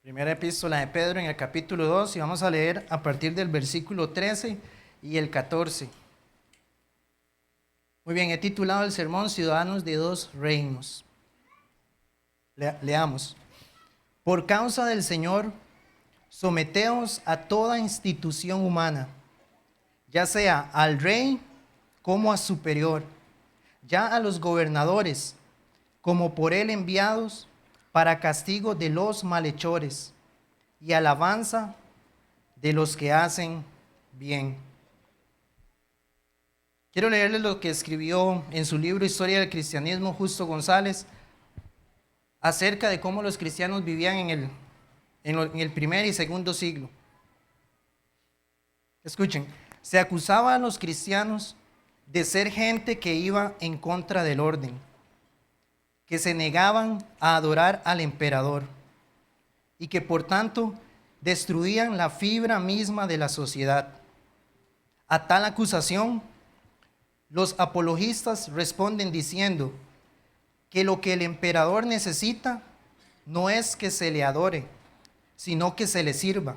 Primera epístola de Pedro en el capítulo 2 y vamos a leer a partir del versículo 13 y el 14. Muy bien, he titulado el sermón Ciudadanos de dos reinos. Leamos. Por causa del Señor, someteos a toda institución humana, ya sea al rey como a superior, ya a los gobernadores, como por él enviados, para castigo de los malhechores y alabanza de los que hacen bien. Quiero leerles lo que escribió en su libro Historia del Cristianismo Justo González acerca de cómo los cristianos vivían en el primer y segundo siglo. Escuchen, se acusaba a los cristianos de ser gente que iba en contra del orden, que se negaban a adorar al emperador y que por tanto destruían la fibra misma de la sociedad. A tal acusación, los apologistas responden diciendo que lo que el emperador necesita no es que se le adore, sino que se le sirva.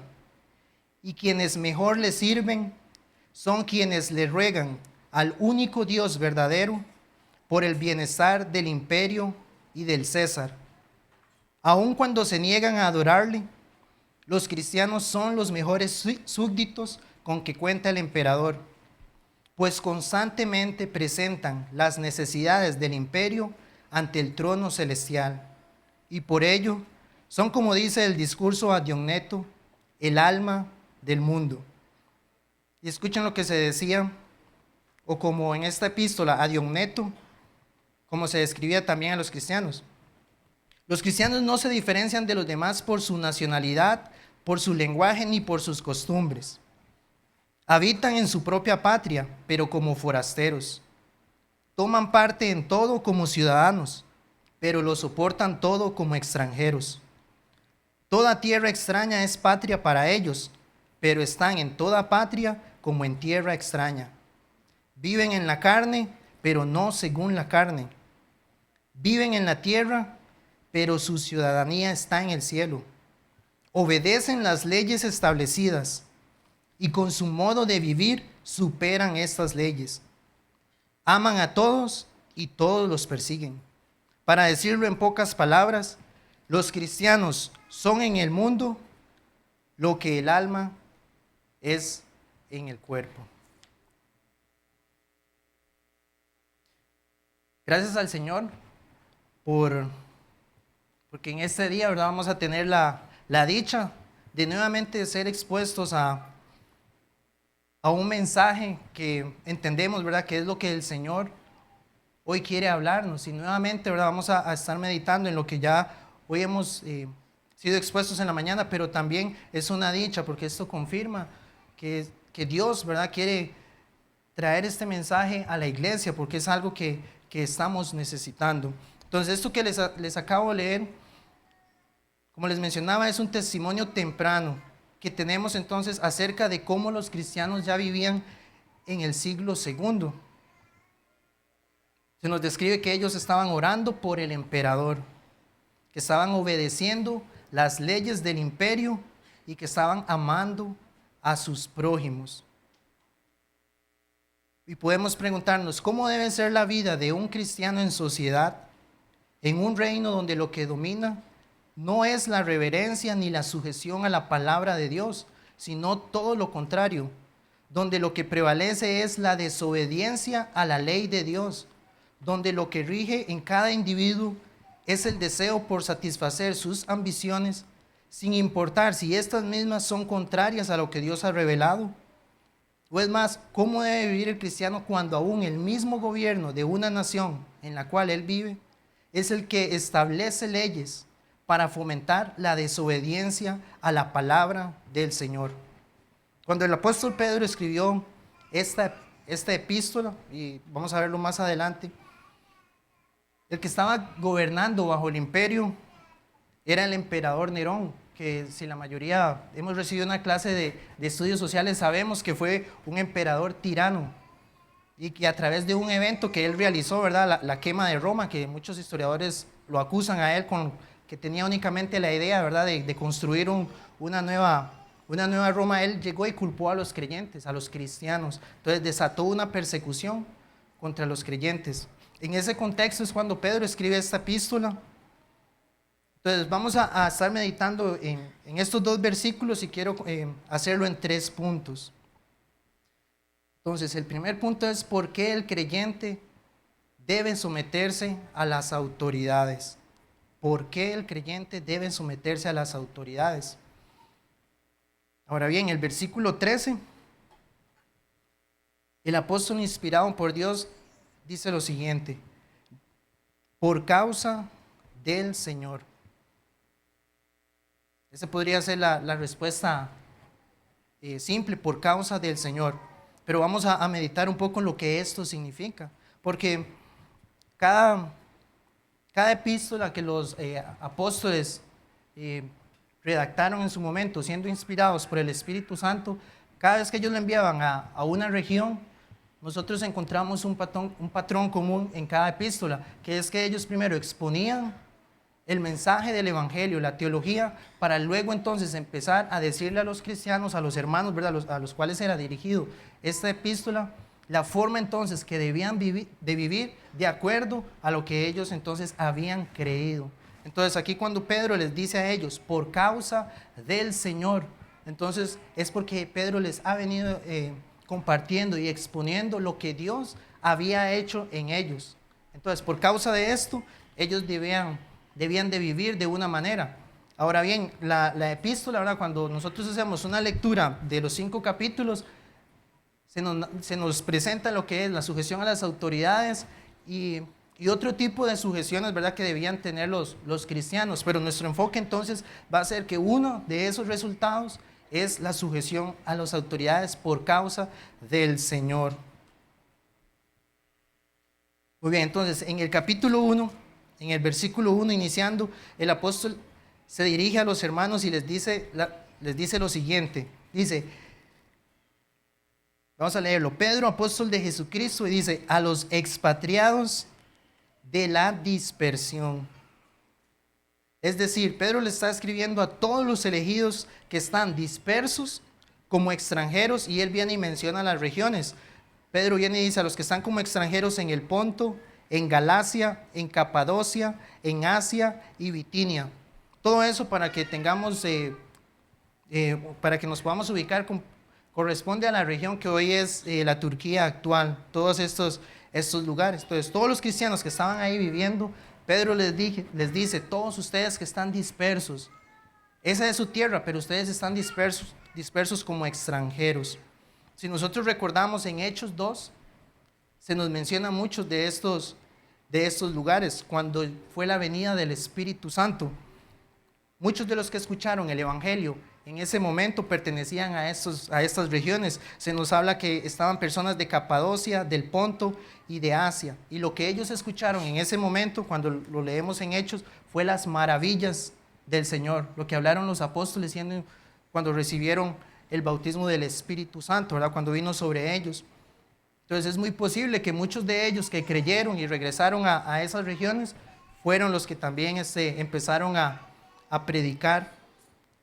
Y quienes mejor le sirven son quienes le ruegan al único Dios verdadero por el bienestar del imperio y del César. Aun cuando se niegan a adorarle, los cristianos son los mejores súbditos con que cuenta el emperador, pues constantemente presentan las necesidades del imperio ante el trono celestial, y por ello son, como dice el discurso a Diogneto, el alma del mundo. Y escuchen lo que se decía, o como en esta epístola a Diogneto, como se describía también a los cristianos. Los cristianos no se diferencian de los demás por su nacionalidad, por su lenguaje ni por sus costumbres. Habitan en su propia patria, pero como forasteros. Toman parte en todo como ciudadanos, pero lo soportan todo como extranjeros. Toda tierra extraña es patria para ellos, pero están en toda patria como en tierra extraña. Viven en la carne, pero no según la carne. Viven en la tierra, pero su ciudadanía está en el cielo. Obedecen las leyes establecidas y con su modo de vivir superan estas leyes. Aman a todos y todos los persiguen. Para decirlo en pocas palabras, los cristianos son en el mundo lo que el alma es en el cuerpo. Gracias al Señor porque en este día, ¿verdad?, vamos a tener la dicha de nuevamente ser expuestos a un mensaje que entendemos, ¿verdad?, que es lo que el Señor hoy quiere hablarnos. Y nuevamente, ¿verdad?, vamos a estar meditando en lo que ya hoy hemos sido expuestos en la mañana, pero también es una dicha porque esto confirma que Dios, ¿verdad?, quiere traer este mensaje a la iglesia porque es algo que estamos necesitando. Entonces, esto que les acabo de leer, como les mencionaba, es un testimonio temprano que tenemos entonces acerca de cómo los cristianos ya vivían en el siglo segundo. Se nos describe que ellos estaban orando por el emperador, que estaban obedeciendo las leyes del imperio y que estaban amando a sus prójimos. Y podemos preguntarnos, ¿cómo debe ser la vida de un cristiano en sociedad, en un reino donde lo que domina no es la reverencia ni la sujeción a la palabra de Dios, sino todo lo contrario, donde lo que prevalece es la desobediencia a la ley de Dios, donde lo que rige en cada individuo es el deseo por satisfacer sus ambiciones, sin importar si estas mismas son contrarias a lo que Dios ha revelado? O es más, ¿cómo debe vivir el cristiano cuando aún el mismo gobierno de una nación en la cual él vive es el que establece leyes para fomentar la desobediencia a la palabra del Señor? Cuando el apóstol Pedro escribió esta epístola, y vamos a verlo más adelante, el que estaba gobernando bajo el imperio era el emperador Nerón, que si la mayoría hemos recibido una clase de estudios sociales, sabemos que fue un emperador tirano y que a través de un evento que él realizó, ¿verdad?, la quema de Roma, que muchos historiadores lo acusan a él con que tenía únicamente la idea, ¿verdad?, de construir una nueva Roma, él llegó y culpó a los creyentes, a los cristianos. Entonces desató una persecución contra los creyentes. En ese contexto es cuando Pedro escribe esta epístola. Entonces vamos a estar meditando en estos dos versículos y quiero hacerlo en 3 puntos. Entonces el primer punto es por qué el creyente debe someterse a las autoridades. ¿Por qué el creyente debe someterse a las autoridades? Ahora bien, el versículo 13, el apóstol inspirado por Dios dice lo siguiente: por causa del Señor. Esa podría ser la respuesta simple, por causa del Señor. Pero vamos a meditar un poco en lo que esto significa. Porque cada epístola que los apóstoles redactaron en su momento, siendo inspirados por el Espíritu Santo, cada vez que ellos lo enviaban a una región, nosotros encontramos un patrón común en cada epístola, que es que ellos primero exponían el mensaje del Evangelio, la teología, para luego entonces empezar a decirle a los cristianos, a los hermanos, ¿verdad?, a los cuales era dirigido esta epístola, la forma entonces que debían vivir de acuerdo a lo que ellos entonces habían creído. Entonces aquí cuando Pedro les dice a ellos, por causa del Señor, entonces es porque Pedro les ha venido compartiendo y exponiendo lo que Dios había hecho en ellos. Entonces por causa de esto, ellos debían de vivir de una manera. Ahora bien, la epístola, ¿verdad?, cuando nosotros hacemos una lectura de los 5 capítulos, se nos presenta lo que es la sujeción a las autoridades y otro tipo de sujeciones, ¿verdad?, que debían tener los cristianos. Pero nuestro enfoque entonces va a ser que uno de esos resultados es la sujeción a las autoridades por causa del Señor. Muy bien, entonces en el capítulo 1, en el versículo 1 iniciando, el apóstol se dirige a los hermanos y les dice lo siguiente. Dice, vamos a leerlo: Pedro, apóstol de Jesucristo, y dice, a los expatriados de la dispersión. Es decir, Pedro le está escribiendo a todos los elegidos que están dispersos como extranjeros, y él viene y menciona las regiones. Pedro viene y dice a los que están como extranjeros en el Ponto, en Galacia, en Capadocia, en Asia y Bitinia. Todo eso para que tengamos, para que nos podamos ubicar, corresponde a la región que hoy es la Turquía actual, todos estos lugares. Entonces, todos los cristianos que estaban ahí viviendo, Pedro les dice, todos ustedes que están dispersos, esa es su tierra, pero ustedes están dispersos como extranjeros. Si nosotros recordamos en Hechos 2, se nos menciona muchos de estos lugares, cuando fue la venida del Espíritu Santo. Muchos de los que escucharon el Evangelio en ese momento pertenecían a estas regiones. Se nos habla que estaban personas de Capadocia, del Ponto y de Asia. Y lo que ellos escucharon en ese momento, cuando lo leemos en Hechos, fue las maravillas del Señor, lo que hablaron los apóstoles cuando recibieron el bautismo del Espíritu Santo, ¿verdad?, cuando vino sobre ellos. Entonces es muy posible que muchos de ellos que creyeron y regresaron a esas regiones fueron los que también empezaron a predicar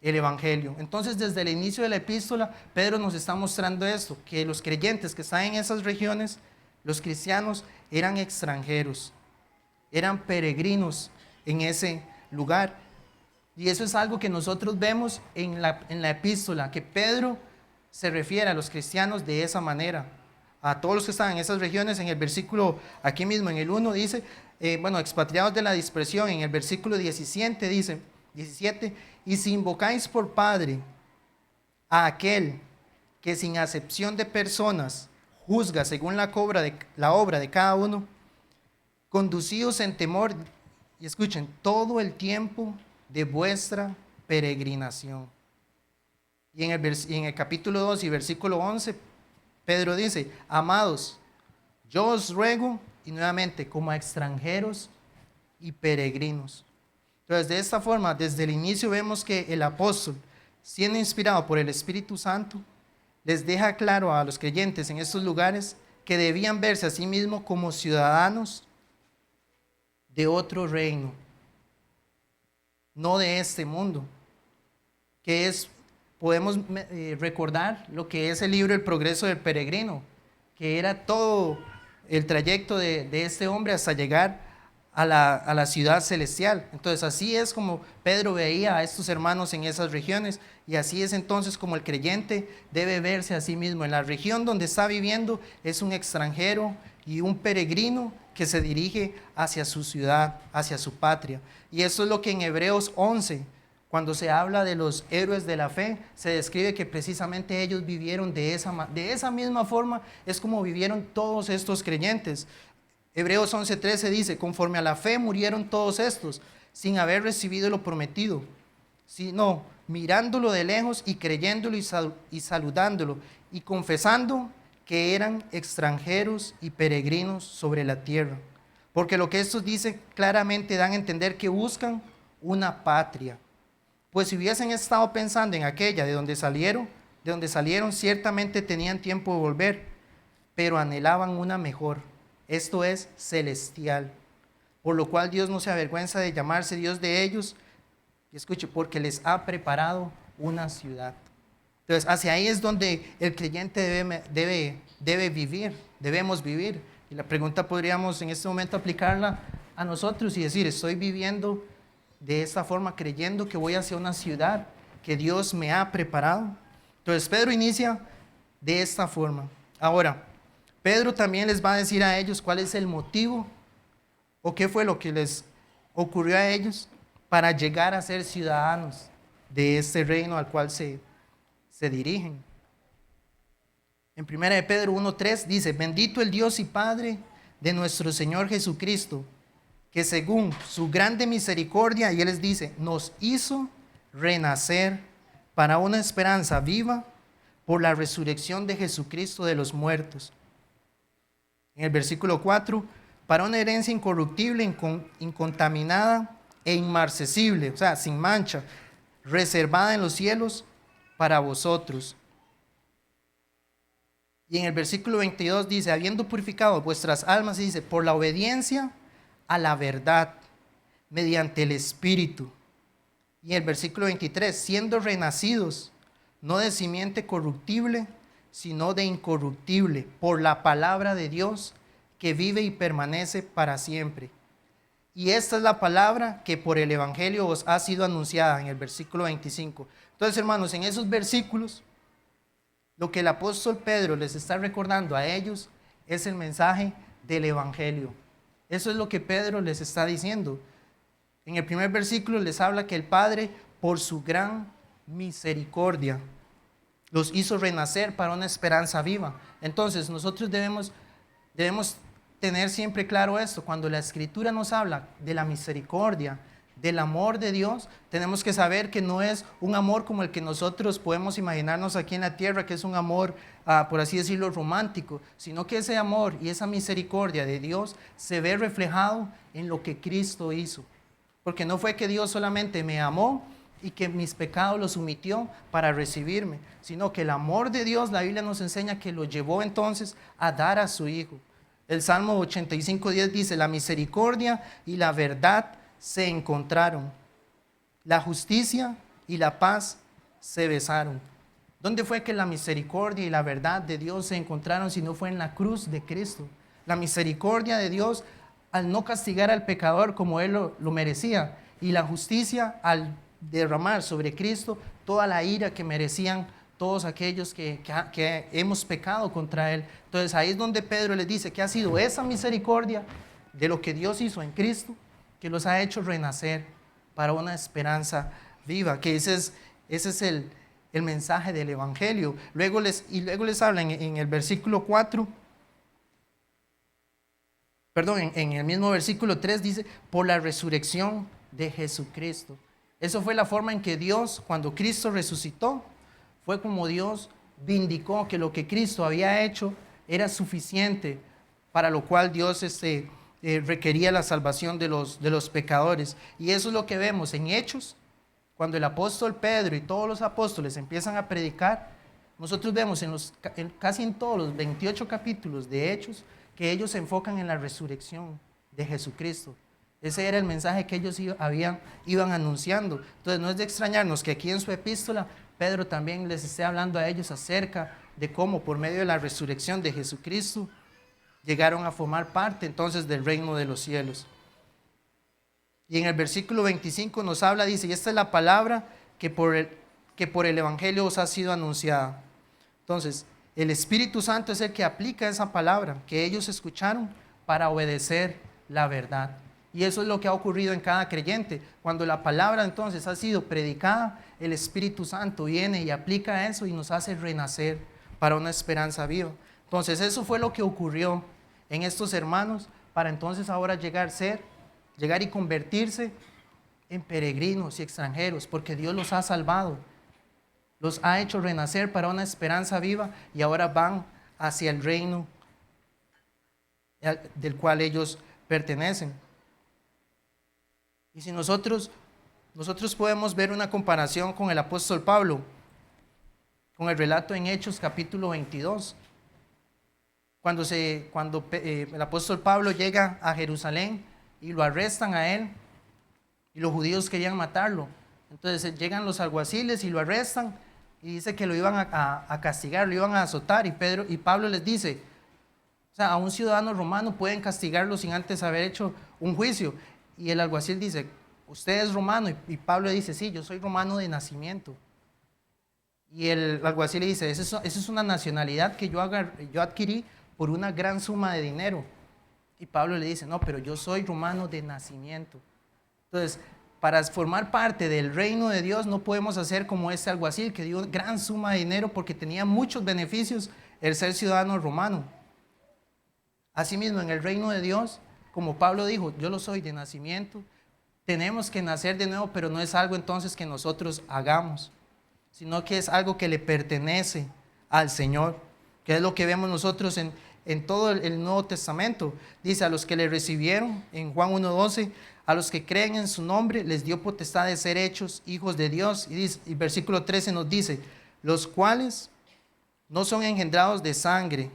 el Evangelio. Entonces, desde el inicio de la epístola, Pedro nos está mostrando esto, que los creyentes que están en esas regiones, los cristianos, eran extranjeros, eran peregrinos en ese lugar. Y eso es algo que nosotros vemos en la epístola, que Pedro se refiere a los cristianos de esa manera, a todos los que están en esas regiones. En el versículo, aquí mismo en el 1 dice, expatriados de la dispersión. En el versículo 17 dice, y si invocáis por Padre a aquel que sin acepción de personas juzga según la obra de cada uno, conducidos en temor, y escuchen, todo el tiempo de vuestra peregrinación. Y en el capítulo 2 y versículo 11, Pedro dice, amados, yo os ruego, y nuevamente, como a extranjeros y peregrinos. Entonces, de esta forma, desde el inicio vemos que el apóstol, siendo inspirado por el Espíritu Santo, les deja claro a los creyentes en estos lugares que debían verse a sí mismos como ciudadanos de otro reino. no de este mundo, que es, podemos recordar lo que es el libro El progreso del peregrino, que era todo el trayecto de este hombre hasta llegar a la ciudad celestial. Entonces así es como Pedro veía a estos hermanos en esas regiones, y así es entonces como el creyente debe verse a sí mismo. En la región donde está viviendo es un extranjero y un peregrino que se dirige hacia su ciudad, hacia su patria. Y eso es lo que en Hebreos 11, cuando se habla de los héroes de la fe, se describe que precisamente ellos vivieron de esa misma forma, es como vivieron todos estos creyentes. Hebreos 11:13 dice, conforme a la fe murieron todos estos, sin haber recibido lo prometido, sino mirándolo de lejos y creyéndolo y saludándolo y confesando que eran extranjeros y peregrinos sobre la tierra. Porque lo que estos dicen claramente dan a entender que buscan una patria. Pues si hubiesen estado pensando en aquella de donde salieron, ciertamente tenían tiempo de volver, pero anhelaban una mejor, esto es celestial. Por lo cual Dios no se avergüenza de llamarse Dios de ellos, y escuche, porque les ha preparado una ciudad. Entonces, hacia ahí es donde el creyente debe vivir, debemos vivir. Y la pregunta podríamos en este momento aplicarla a nosotros y decir, ¿estoy viviendo de esta forma, creyendo que voy hacia una ciudad que Dios me ha preparado? Entonces, Pedro inicia de esta forma. Ahora, Pedro también les va a decir a ellos cuál es el motivo o qué fue lo que les ocurrió a ellos para llegar a ser ciudadanos de este reino al cual se dirigen. En 1 de Pedro 1:3 dice, bendito el Dios y Padre de nuestro Señor Jesucristo, que según su grande misericordia, y Él les dice, nos hizo renacer para una esperanza viva por la resurrección de Jesucristo de los muertos. En el versículo 4, para una herencia incorruptible, incontaminada e inmarcesible, o sea, sin mancha, reservada en los cielos para vosotros. Y en el versículo 22 dice, habiendo purificado vuestras almas, dice, por la obediencia a la verdad, mediante el Espíritu. Y en el versículo 23, siendo renacidos, no de simiente corruptible, sino de incorruptible, por la palabra de Dios, que vive y permanece para siempre. Y esta es la palabra que por el Evangelio os ha sido anunciada, en el versículo 25. Entonces, hermanos, en esos versículos, lo que el apóstol Pedro les está recordando a ellos es el mensaje del Evangelio. Eso es lo que Pedro les está diciendo. En el primer versículo les habla que el Padre, por su gran misericordia, los hizo renacer para una esperanza viva. Entonces, nosotros debemos tener siempre claro esto. Cuando la Escritura nos habla de la misericordia, del amor de Dios, tenemos que saber que no es un amor como el que nosotros podemos imaginarnos aquí en la tierra, que es un amor, por así decirlo, romántico, sino que ese amor y esa misericordia de Dios se ve reflejado en lo que Cristo hizo. Porque no fue que Dios solamente me amó y que mis pecados los sometió para recibirme, sino que el amor de Dios, la Biblia nos enseña que lo llevó entonces a dar a su Hijo. El Salmo 85:10 dice, la misericordia y la verdad se encontraron, la justicia y la paz se besaron. ¿Dónde fue que la misericordia y la verdad de Dios se encontraron si no fue en la cruz de Cristo? La misericordia de Dios al no castigar al pecador como él lo merecía, y la justicia al derramar sobre Cristo toda la ira que merecían todos aquellos que hemos pecado contra Él. Entonces ahí es donde Pedro les dice que ha sido esa misericordia de lo que Dios hizo en Cristo, que los ha hecho renacer para una esperanza viva, que ese es el mensaje del Evangelio. Luego les habla en el versículo 4, en el mismo versículo 3 dice, por la resurrección de Jesucristo. Eso fue la forma en que Dios, cuando Cristo resucitó, fue como Dios vindicó que lo que Cristo había hecho era suficiente, para lo cual Dios requería la salvación de los pecadores. Y eso es lo que vemos en Hechos, cuando el apóstol Pedro y todos los apóstoles empiezan a predicar. Nosotros vemos casi en todos los 28 capítulos de Hechos que ellos se enfocan en la resurrección de Jesucristo. Ese era el mensaje que ellos iban anunciando. Entonces no es de extrañarnos que aquí en su epístola Pedro también les esté hablando a ellos acerca de cómo por medio de la resurrección de Jesucristo llegaron a formar parte entonces del reino de los cielos. Y en el versículo 25 nos habla, dice, y esta es la palabra que por el Evangelio os ha sido anunciada. Entonces, el Espíritu Santo es el que aplica esa palabra que ellos escucharon para obedecer la verdad. Y eso es lo que ha ocurrido en cada creyente. Cuando la palabra entonces ha sido predicada, el Espíritu Santo viene y aplica eso y nos hace renacer para una esperanza viva. Entonces, eso fue lo que ocurrió en estos hermanos para entonces ahora llegar y convertirse en peregrinos y extranjeros, porque Dios los ha salvado, los ha hecho renacer para una esperanza viva y ahora van hacia el reino del cual ellos pertenecen. Y si nosotros podemos ver una comparación con el apóstol Pablo, con el relato en Hechos capítulo 22, cuando el apóstol Pablo llega a Jerusalén y lo arrestan a él, y los judíos querían matarlo. Entonces llegan los alguaciles y lo arrestan, y dice que lo iban a castigar, lo iban a azotar, y Pablo les dice, o sea, a un ciudadano romano pueden castigarlo sin antes haber hecho un juicio. Y el alguacil dice, usted es romano, y Pablo dice, sí, yo soy romano de nacimiento. Y el alguacil le dice, esa es una nacionalidad que yo adquirí por una gran suma de dinero. Y Pablo le dice, no, pero yo soy romano de nacimiento. Entonces, para formar parte del reino de Dios no podemos hacer como este alguacil que dio gran suma de dinero porque tenía muchos beneficios el ser ciudadano romano. Asimismo, en el reino de Dios, como Pablo dijo, yo lo soy de nacimiento, tenemos que nacer de nuevo, pero no es algo entonces que nosotros hagamos, sino que es algo que le pertenece al Señor, que es lo que vemos nosotros en todo el Nuevo Testamento. Dice, a los que le recibieron, en Juan 1:12, a los que creen en su nombre, les dio potestad de ser hechos hijos de Dios. Y versículo 13 nos dice, los cuales no son engendrados de sangre,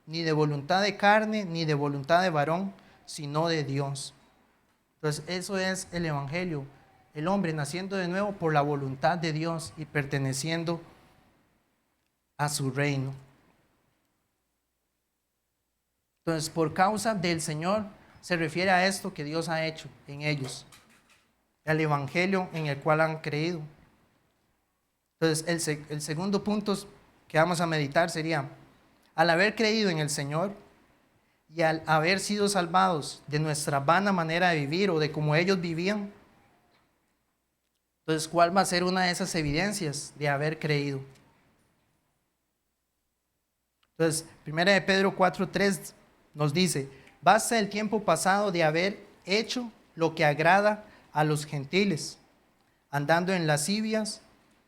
ni de voluntad de carne, ni de voluntad de varón, sino de Dios. Entonces, eso es el Evangelio. El hombre naciendo de nuevo por la voluntad de Dios y perteneciendo a su reino. Entonces, por causa del Señor, se refiere a esto que Dios ha hecho en ellos, el Evangelio en el cual han creído. Entonces, el segundo punto que vamos a meditar sería, al haber creído en el Señor y al haber sido salvados de nuestra vana manera de vivir o de cómo ellos vivían, entonces, ¿cuál va a ser una de esas evidencias de haber creído? Entonces, 1 de Pedro 4:3 nos dice, basta el tiempo pasado de haber hecho lo que agrada a los gentiles, andando en lascivias,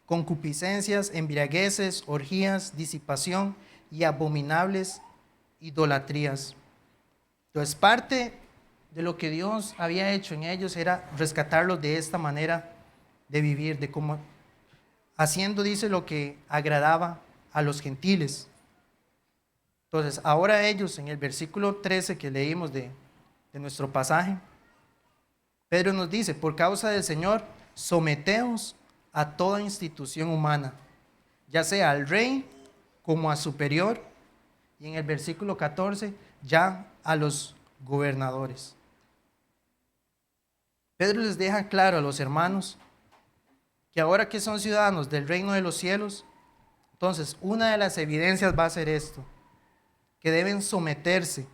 concupiscencias, embriagueces, orgías, disipación y abominables idolatrías. Entonces, parte de lo que Dios había hecho en ellos era rescatarlos de esta manera de vivir, de cómo haciendo, dice, lo que agradaba a los gentiles. Entonces, ahora ellos, en el versículo 13 que leímos de nuestro pasaje, Pedro nos dice, por causa del Señor, someteos a toda institución humana, ya sea al rey como a superior, y en el versículo 14, ya a los gobernadores. Pedro les deja claro a los hermanos que ahora que son ciudadanos del reino de los cielos, entonces una de las evidencias va a ser esto, que deben someterse.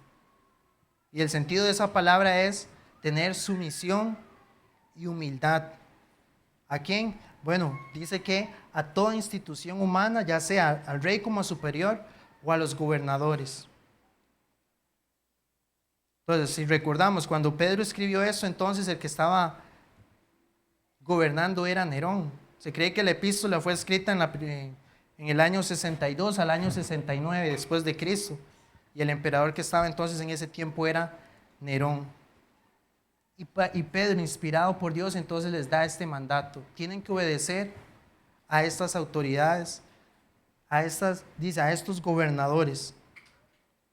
Y el sentido de esa palabra es tener sumisión y humildad. ¿A quién? Bueno, dice que a toda institución humana, ya sea al rey como superior o a los gobernadores. Entonces, si recordamos, cuando Pedro escribió eso, entonces el que estaba gobernando era Nerón. Se cree que la epístola fue escrita en el año 62 al año 69 después de Cristo. Y el emperador que estaba entonces en ese tiempo era Nerón. Y Pedro, inspirado por Dios, entonces les da este mandato. Tienen que obedecer a estas autoridades, a estos gobernadores,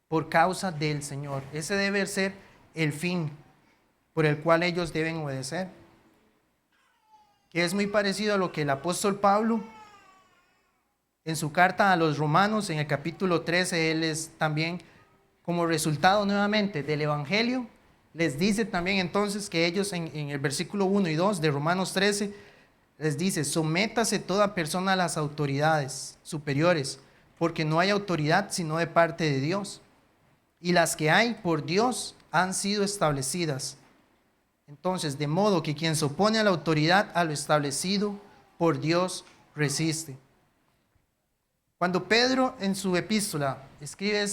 por causa del Señor. Ese debe ser el fin por el cual ellos deben obedecer. Que es muy parecido a lo que el apóstol Pablo, en su carta a los Romanos, en el capítulo 13, él es también, como resultado nuevamente del Evangelio, les dice también entonces que ellos en el versículo 1 y 2 de Romanos 13, les dice: sométase toda persona a las autoridades superiores, porque no hay autoridad sino de parte de Dios, y las que hay por Dios han sido establecidas. Entonces, de modo que quien se opone a la autoridad, a lo establecido por Dios, resiste. Cuando Pedro en su epístola escribe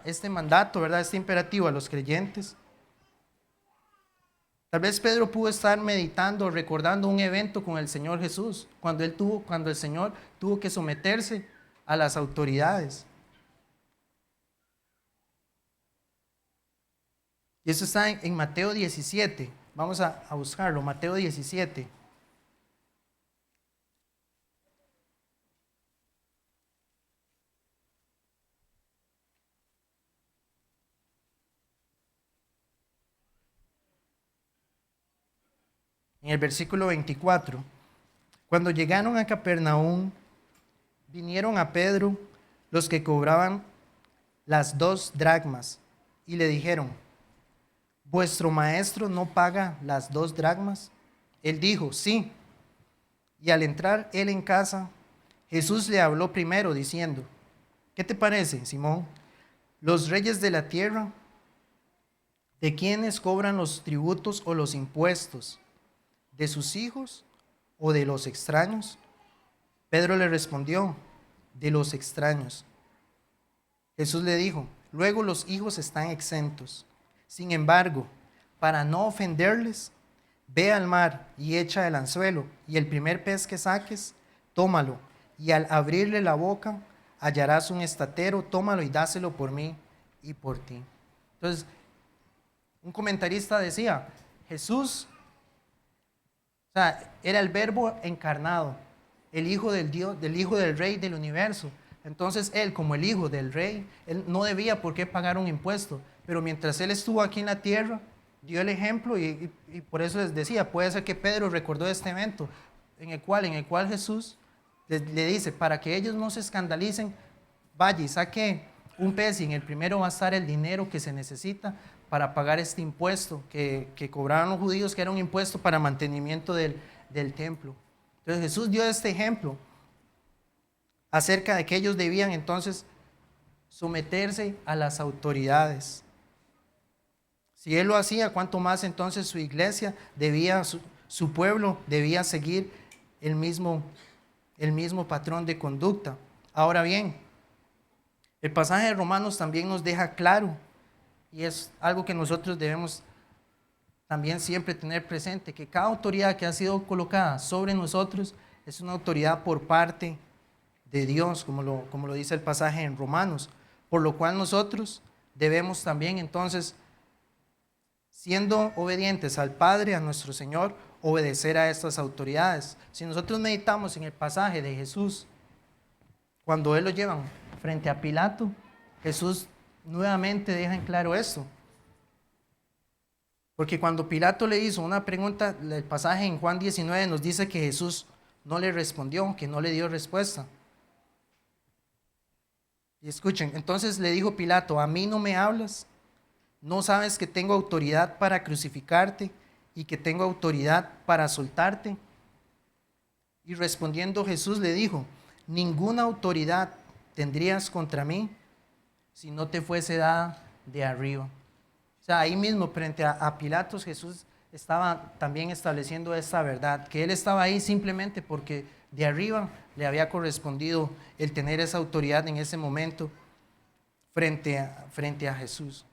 este mandato, ¿verdad? Este imperativo a los creyentes, tal vez Pedro pudo estar meditando, recordando un evento con el Señor Jesús, cuando el Señor tuvo que someterse a las autoridades. Y eso está en Mateo 17. Vamos a buscarlo, Mateo 17. En el versículo 24. Cuando llegaron a Capernaum, vinieron a Pedro los que cobraban las 2 dracmas y le dijeron: ¿vuestro maestro no paga las 2 dracmas? Él dijo: sí. Y al entrar él en casa, Jesús le habló primero diciendo: ¿qué te parece, Simón? Los reyes de la tierra, ¿de quiénes cobran los tributos o los impuestos? ¿De sus hijos o de los extraños? Pedro le respondió: de los extraños. Jesús le dijo: luego los hijos están exentos. Sin embargo, para no ofenderles, ve al mar y echa el anzuelo, y el primer pez que saques, tómalo, y al abrirle la boca, hallarás un estatero, tómalo y dáselo por mí y por ti. Entonces, un comentarista decía, Jesús, o sea, era el verbo encarnado, el hijo del Dios, del hijo del rey del universo. Entonces él, como el hijo del rey, él no debía por qué pagar un impuesto, pero mientras él estuvo aquí en la tierra, dio el ejemplo y por eso les decía, puede ser que Pedro recordó este evento en el cual Jesús le dice, para que ellos no se escandalicen, vaya y saque un pez y en el primero va a estar el dinero que se necesita para pagar este impuesto que cobraban los judíos, que era un impuesto para mantenimiento del templo. Entonces Jesús dio este ejemplo acerca de que ellos debían entonces someterse a las autoridades. Si él lo hacía, ¿cuánto más entonces su iglesia debía, su pueblo debía seguir el mismo patrón de conducta? Ahora bien, el pasaje de Romanos también nos deja claro, y es algo que nosotros debemos también siempre tener presente, que cada autoridad que ha sido colocada sobre nosotros es una autoridad por parte de Dios, como lo dice el pasaje en Romanos, por lo cual nosotros debemos también entonces, siendo obedientes al Padre, a nuestro Señor, obedecer a estas autoridades. Si nosotros meditamos en el pasaje de Jesús, cuando Él lo llevan frente a Pilato, Jesús nuevamente deja en claro esto. Porque cuando Pilato le hizo una pregunta, el pasaje en Juan 19 nos dice que Jesús no le respondió, que no le dio respuesta. Y escuchen, entonces le dijo Pilato, ¿a mí no me hablas? ¿No sabes que tengo autoridad para crucificarte y que tengo autoridad para soltarte? Y respondiendo Jesús le dijo, ninguna autoridad tendrías contra mí si no te fuese dada de arriba. O sea, ahí mismo frente a Pilatos Jesús estaba también estableciendo esta verdad, que él estaba ahí simplemente porque de arriba le había correspondido el tener esa autoridad en ese momento frente a Jesús.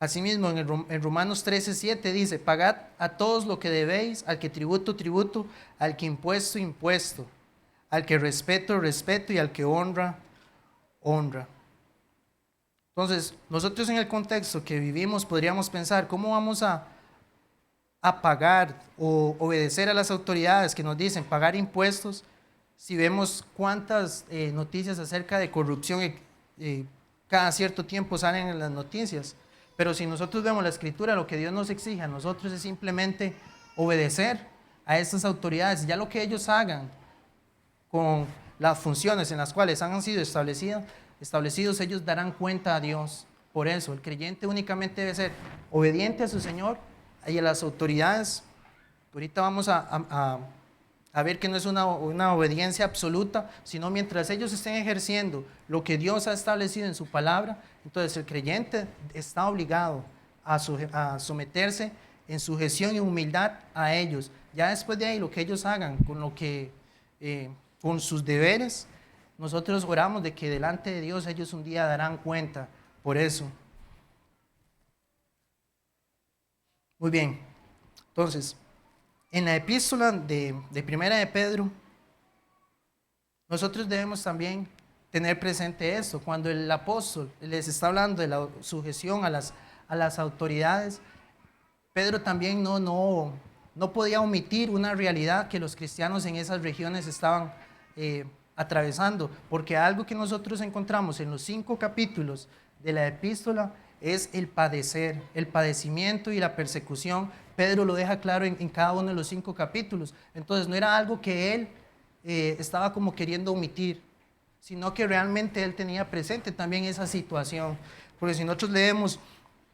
Asimismo, en Romanos 13:7 dice, pagad a todos lo que debéis, al que tributo, tributo, al que impuesto, impuesto, al que respeto, respeto y al que honra, honra. Entonces, nosotros en el contexto que vivimos podríamos pensar, ¿cómo vamos a pagar o obedecer a las autoridades que nos dicen pagar impuestos si vemos cuántas noticias acerca de corrupción cada cierto tiempo salen en las noticias? Pero si nosotros vemos la Escritura, lo que Dios nos exige a nosotros es simplemente obedecer a estas autoridades. Ya lo que ellos hagan con las funciones en las cuales han sido establecidos, ellos darán cuenta a Dios. Por eso, el creyente únicamente debe ser obediente a su Señor y a las autoridades. Ahorita vamos a ver que no es una obediencia absoluta, sino mientras ellos estén ejerciendo lo que Dios ha establecido en su palabra, entonces el creyente está obligado a someterse en sujeción y humildad a ellos. Ya después de ahí, lo que ellos hagan con sus deberes, nosotros oramos de que delante de Dios ellos un día darán cuenta por eso. Muy bien, entonces, en la epístola de Primera de Pedro, nosotros debemos también tener presente esto. Cuando el apóstol les está hablando de la sujeción a las autoridades, Pedro también no podía omitir una realidad que los cristianos en esas regiones estaban atravesando, porque algo que nosotros encontramos en los 5 capítulos de la epístola es el padecer, el padecimiento y la persecución. Pedro lo deja claro en cada uno de los 5 capítulos. Entonces no era algo que él estaba como queriendo omitir, sino que realmente él tenía presente también esa situación. Porque si nosotros leemos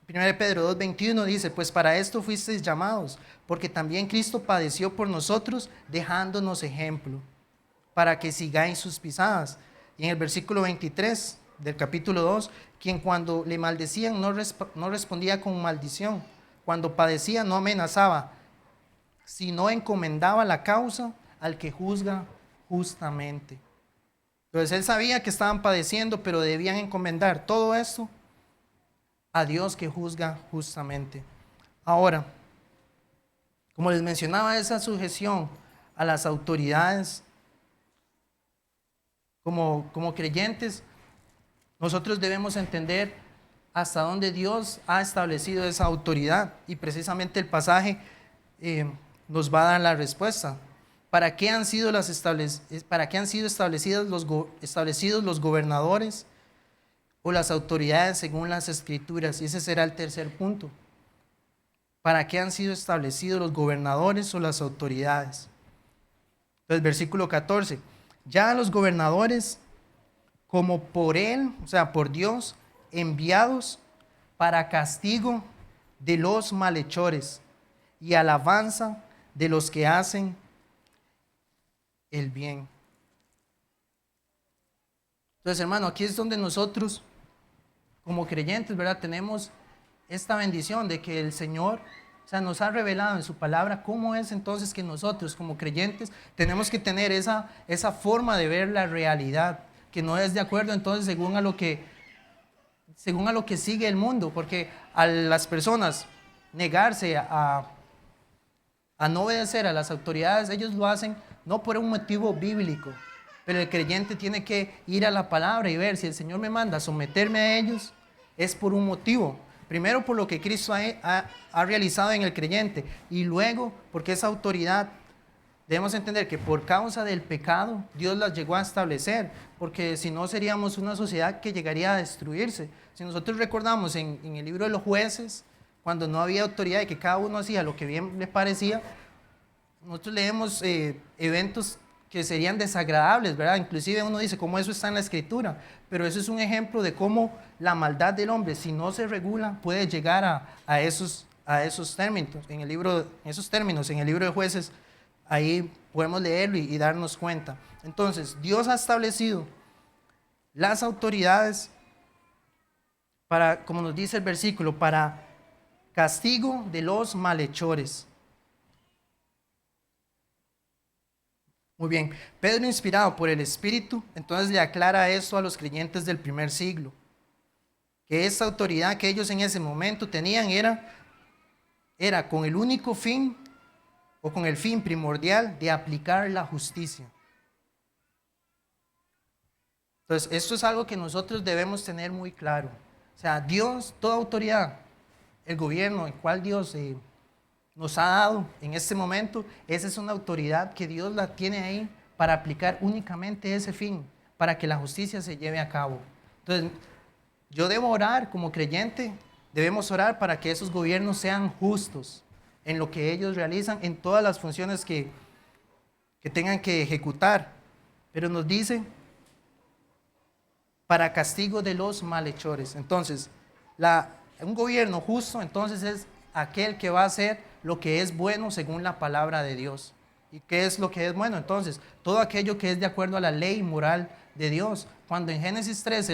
1 Pedro 2:21, dice: pues para esto fuisteis llamados, porque también Cristo padeció por nosotros, dejándonos ejemplo, para que sigáis sus pisadas. Y en el versículo 23 del capítulo 2, quien cuando le maldecían no respondía con maldición, cuando padecía no amenazaba, sino encomendaba la causa al que juzga justamente. Entonces él sabía que estaban padeciendo, pero debían encomendar todo esto a Dios que juzga justamente. Ahora, como les mencionaba, esa sujeción a las autoridades, como creyentes, nosotros debemos entender hasta dónde Dios ha establecido esa autoridad, y precisamente el pasaje nos va a dar la respuesta. ¿Para qué han sido establecidos los gobernadores o las autoridades según las Escrituras? Y ese será el tercer punto. ¿Para qué han sido establecidos los gobernadores o las autoridades? Entonces, versículo 14. Ya los gobernadores, como por él, o sea, por Dios, enviados para castigo de los malhechores y alabanza de los que hacen el bien. Entonces, hermano, aquí es donde nosotros, como creyentes, ¿verdad?, tenemos esta bendición de que el Señor, o sea, nos ha revelado en su palabra cómo es entonces que nosotros, como creyentes, tenemos que tener esa forma de ver la realidad, que no es de acuerdo entonces según a lo que sigue el mundo, porque a las personas negarse a no obedecer a las autoridades, ellos lo hacen no por un motivo bíblico, pero el creyente tiene que ir a la palabra y ver si el Señor me manda a someterme a ellos, es por un motivo. Primero por lo que Cristo ha realizado en el creyente, y luego porque esa autoridad, debemos entender que por causa del pecado Dios las llegó a establecer, porque si no seríamos una sociedad que llegaría a destruirse. Si nosotros recordamos en el libro de los jueces, cuando no había autoridad y que cada uno hacía lo que bien le parecía, nosotros leemos eventos que serían desagradables, ¿verdad? Inclusive uno dice cómo eso está en la Escritura, pero eso es un ejemplo de cómo la maldad del hombre, si no se regula, puede llegar a esos términos. En esos términos, en el libro de Jueces, ahí podemos leerlo y darnos cuenta. Entonces, Dios ha establecido las autoridades para, como nos dice el versículo, para castigo de los malhechores. Muy bien, Pedro, inspirado por el Espíritu, entonces le aclara esto a los creyentes del primer siglo, que esta autoridad que ellos en ese momento tenían era con el único fin, o con el fin primordial, de aplicar la justicia. Entonces, esto es algo que nosotros debemos tener muy claro. O sea, Dios, toda autoridad, el gobierno, el cual Dios nos ha dado en este momento, esa es una autoridad que Dios la tiene ahí para aplicar únicamente ese fin, para que la justicia se lleve a cabo. Entonces, yo debo orar como creyente Debemos orar para que esos gobiernos sean justos en lo que ellos realizan, en todas las funciones que tengan que ejecutar. Pero nos dice, para castigo de los malhechores. Entonces, un gobierno justo, entonces es aquel que va a hacer lo que es bueno según la palabra de Dios. ¿Y qué es lo que es bueno? Entonces, todo aquello que es de acuerdo a la ley moral de Dios. Cuando en Génesis 3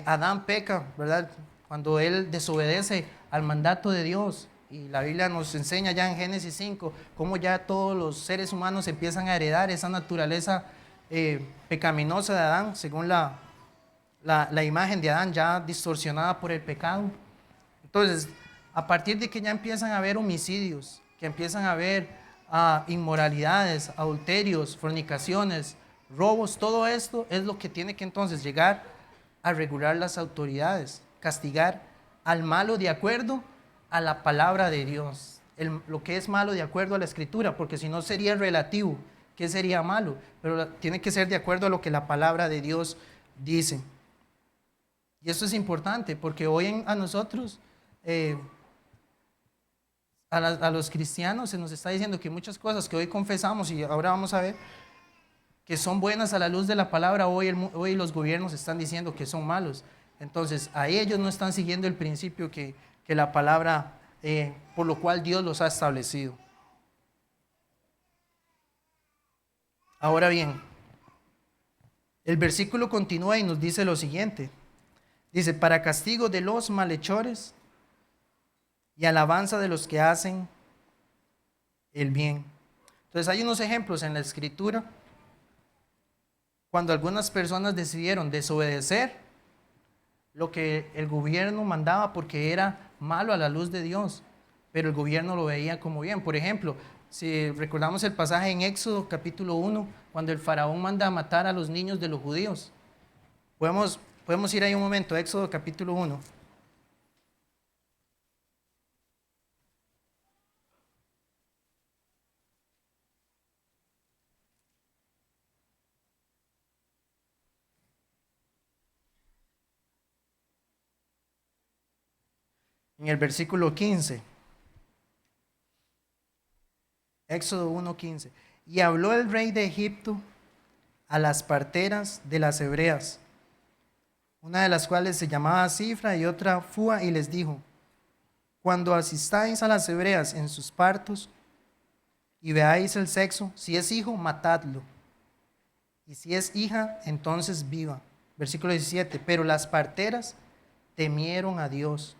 Adán peca, ¿verdad? Cuando él desobedece al mandato de Dios, y la Biblia nos enseña ya en Génesis 5 cómo ya todos los seres humanos empiezan a heredar esa naturaleza pecaminosa de Adán, según la imagen de Adán ya distorsionada por el pecado. Entonces, a partir de que ya empiezan a haber homicidios, que empiezan a haber inmoralidades, adulterios, fornicaciones, robos, todo esto es lo que tiene que entonces llegar a regular las autoridades, castigar al malo de acuerdo a la palabra de Dios, lo que es malo de acuerdo a la Escritura, porque si no sería relativo, ¿qué sería malo? Pero tiene que ser de acuerdo a lo que la palabra de Dios dice. Y esto es importante porque hoy a nosotros, a los cristianos, se nos está diciendo que muchas cosas que hoy confesamos y ahora vamos a ver que son buenas a la luz de la palabra, hoy los gobiernos están diciendo que son malos. Entonces, ahí ellos no están siguiendo el principio que la palabra, por lo cual Dios los ha establecido. Ahora bien, el versículo continúa y nos dice lo siguiente. Dice, para castigo de los malhechores y alabanza de los que hacen el bien. Entonces hay unos ejemplos en la Escritura cuando algunas personas decidieron desobedecer lo que el gobierno mandaba porque era malo a la luz de Dios, pero el gobierno lo veía como bien. Por ejemplo, si recordamos el pasaje en Éxodo capítulo 1, cuando el faraón manda a matar a los niños de los judíos. Podemos ir ahí un momento, Éxodo capítulo 1. En el versículo 15. Éxodo 1:15. Y habló el rey de Egipto a las parteras de las hebreas, una de las cuales se llamaba Cifra y otra Fua, y les dijo, cuando asistáis a las hebreas en sus partos y veáis el sexo, si es hijo, matadlo, y si es hija, entonces viva. Versículo 17, pero las parteras temieron a Dios